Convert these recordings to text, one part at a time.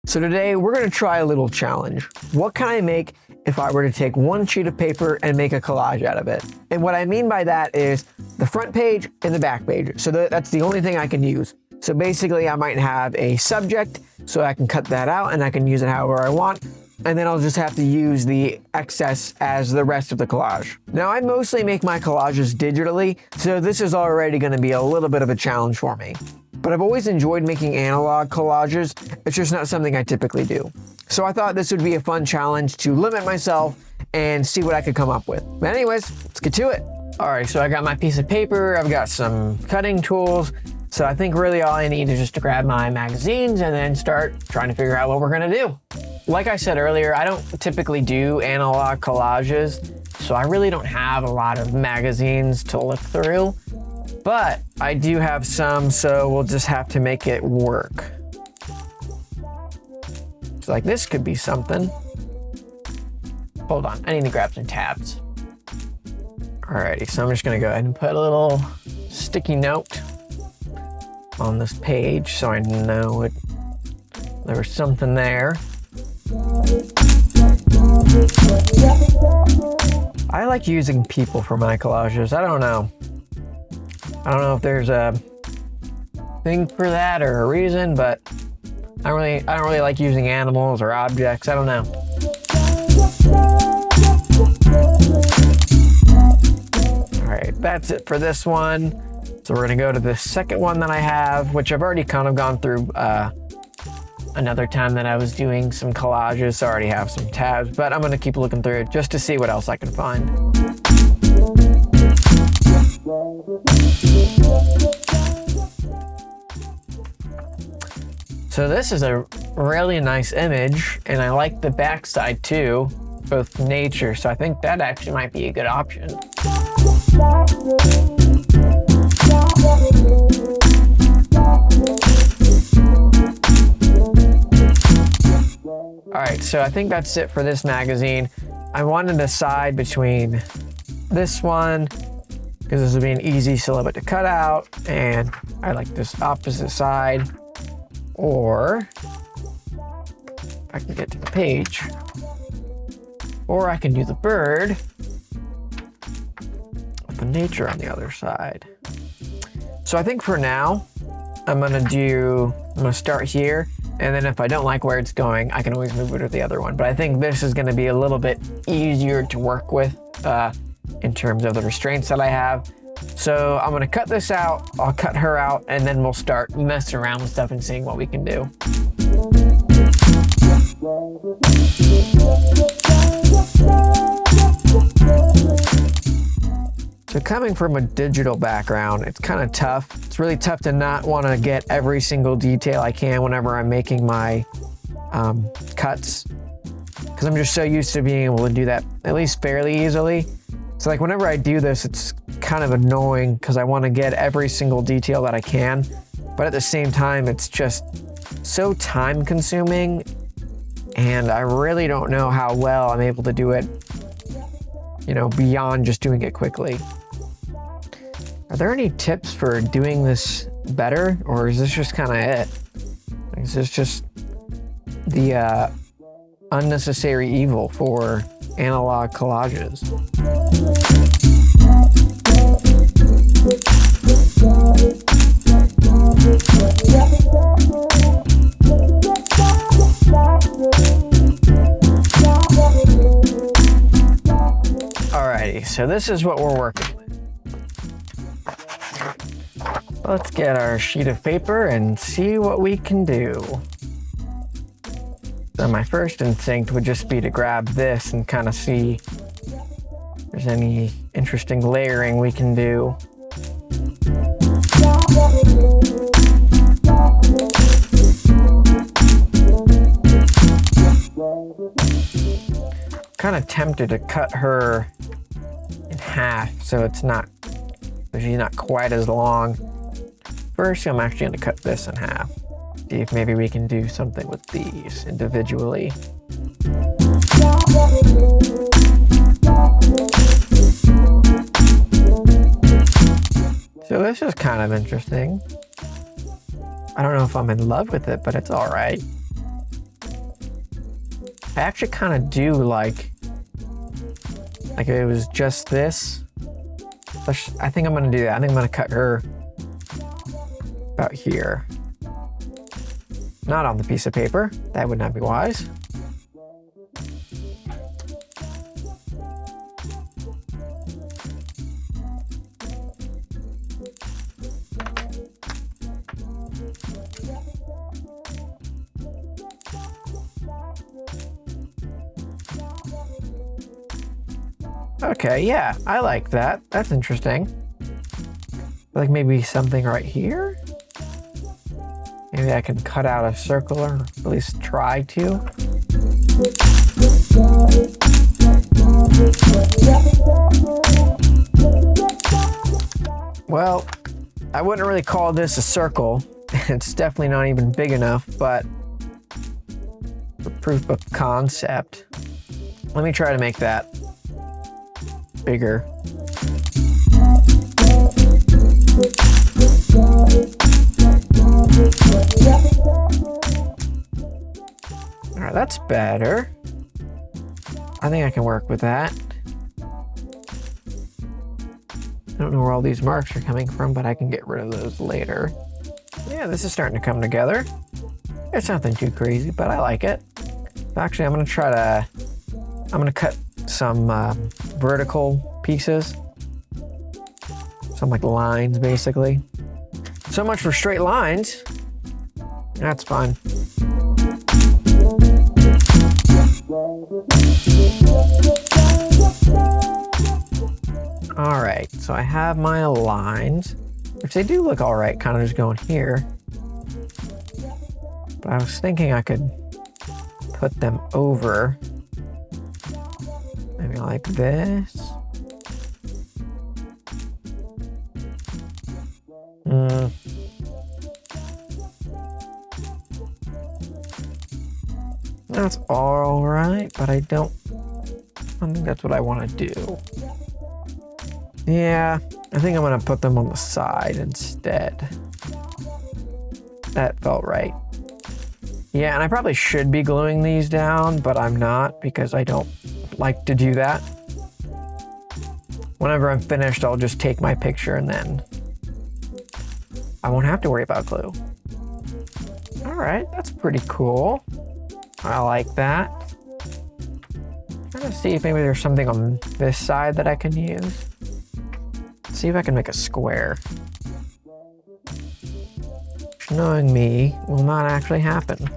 So today we're going to try a little challenge. What can I make if I were to take one sheet of paper and make a collage out of it? And what I mean by that is the front page and the back page. So that's the only thing I can use. So basically I might have a subject, so I can cut that out and I can use it however I want. And then I'll just have to use the excess as the rest of the collage. Now I mostly make my collages digitally, so this is already going to be a little bit of a challenge for me. But I've always enjoyed making analog collages. It's just not something I typically do. So I thought this would be a fun challenge to limit myself and see what I could come up with. But anyways, let's get to it. All right, so I got my piece of paper. I've got some cutting tools. So I think really all I need is just to grab my magazines and then start trying to figure out what we're gonna do. Like I said earlier, I don't typically do analog collages, so I really don't have a lot of magazines to look through. But I do have some, so we'll just have to make it work. So like this could be something. Hold on, I need to grab some tabs. Alrighty, so I'm just gonna go ahead and put a little sticky note on this page so I know there was something there. I like using people for my collages. I don't know if there's a thing for that or a reason, but I don't really like using animals or objects. I don't know. All right, that's it for this one. So we're gonna go to the second one that I have, which I've already kind of gone through another time that I was doing some collages. So I already have some tabs, but I'm gonna keep looking through it just to see what else I can find. So this is a really nice image, and I like the backside too, both nature. So I think that actually might be a good option. All right, so I think that's it for this magazine. I wanted to decide between this one, because this would be an easy silhouette to cut out, and I like this opposite side, or I can get to the page, or I can do the bird with the nature on the other side. So I think for now, I'm gonna start here, and then if I don't like where it's going, I can always move it to the other one. But I think this is gonna be a little bit easier to work with in terms of the restraints that I have. So I'm gonna cut this out, I'll cut her out, and then we'll start messing around with stuff and seeing what we can do. So coming from a digital background, it's kind of tough. It's really tough to not want to get every single detail I can whenever I'm making my cuts, because I'm just so used to being able to do that at least fairly easily. So like whenever I do this, it's kind of annoying because I want to get every single detail that I can, but at the same time, it's just so time consuming, and I really don't know how well I'm able to do it, beyond just doing it quickly. Are there any tips for doing this better, or is this just kind of it? Is this just the unnecessary evil for analog collages? Alrighty, so this is what we're working with. Let's get our sheet of paper and see what we can do. So my first instinct would just be to grab this and kind of see if there's any interesting layering we can do. Kind of tempted to cut her in half so she's not quite as long. First, I'm actually going to cut this in half. See if maybe we can do something with these individually. So this is kind of interesting. I don't know if I'm in love with it, but it's all right. I actually kind of do like if it was just this. I think I'm gonna do that. I think I'm gonna cut her about here. Not on the piece of paper. That would not be wise. Okay, yeah, I like that. That's interesting. Like maybe something right here? Maybe I can cut out a circle or at least try to. Well, I wouldn't really call this a circle. It's definitely not even big enough, but for proof of concept, let me try to make that bigger. All right, that's better. I think I can work with that. I don't know where all these marks are coming from, but I can get rid of those later. Yeah, this is starting to come together. It's nothing too crazy, but I like it. Actually, I'm gonna cut some vertical pieces. Some like lines, basically. So much for straight lines. That's fine. All right, so I have my lines, which they do look all right, kind of just going here. But I was thinking I could put them over. Maybe like this. That's all right, but I don't think that's what I want to do. Yeah, I think I'm gonna put them on the side instead. That felt right. Yeah, and I probably should be gluing these down, but I'm not because I don't like to do that. Whenever I'm finished, I'll just take my picture and then I won't have to worry about glue. All right, that's pretty cool. I like that. I'm trying to see if maybe there's something on this side that I can use. See if I can make a square. Which, knowing me, will not actually happen.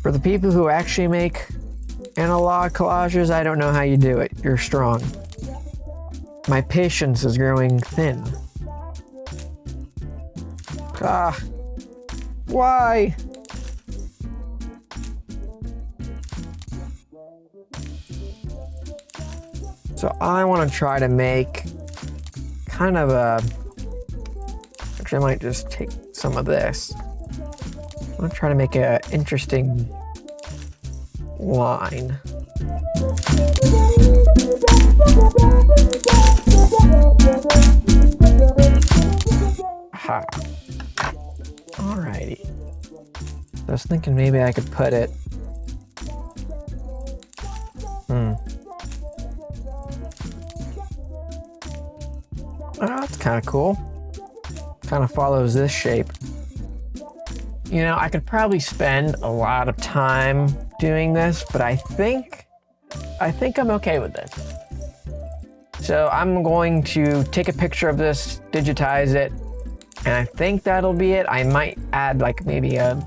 For the people who actually make analog collages, I don't know how you do it. You're strong. My patience is growing thin. Ah, why? So I want to try to make kind of a, actually I might just take some of this. I'm going to try to make an interesting line. Ha. Alrighty. I was thinking maybe I could put it. Oh, that's kind of cool. Kind of follows this shape. You know, I could probably spend a lot of time doing this, but I think I'm okay with this. So I'm going to take a picture of this, digitize it, and I think that'll be it. I might add like maybe a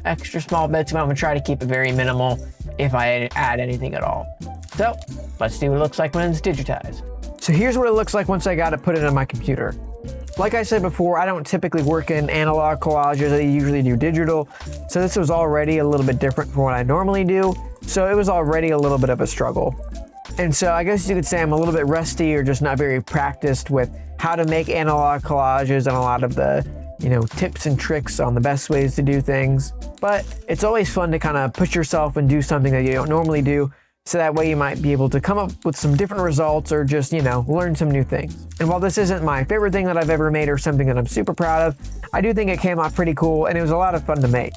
extra small bits, but I'm gonna try to keep it very minimal if I add anything at all. So let's see what it looks like when it's digitized. So here's what it looks like once I got to put it on my computer. Like I said before, I don't typically work in analog collages. I usually do digital. So this was already a little bit different from what I normally do. So it was already a little bit of a struggle. And so I guess you could say I'm a little bit rusty or just not very practiced with how to make analog collages and a lot of the, tips and tricks on the best ways to do things. But it's always fun to kind of push yourself and do something that you don't normally do. So that way you might be able to come up with some different results or just, learn some new things. And while this isn't my favorite thing that I've ever made or something that I'm super proud of, I do think it came out pretty cool and it was a lot of fun to make.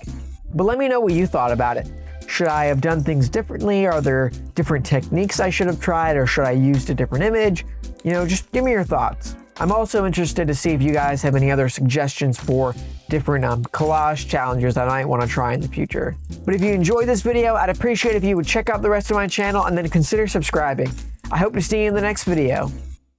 But let me know what you thought about it. Should I have done things differently? Are there different techniques I should have tried, or should I use a different image? You know, just give me your thoughts. I'm also interested to see if you guys have any other suggestions for different collage challenges I might want to try in the future. But if you enjoyed this video, I'd appreciate if you would check out the rest of my channel and then consider subscribing. I hope to see you in the next video.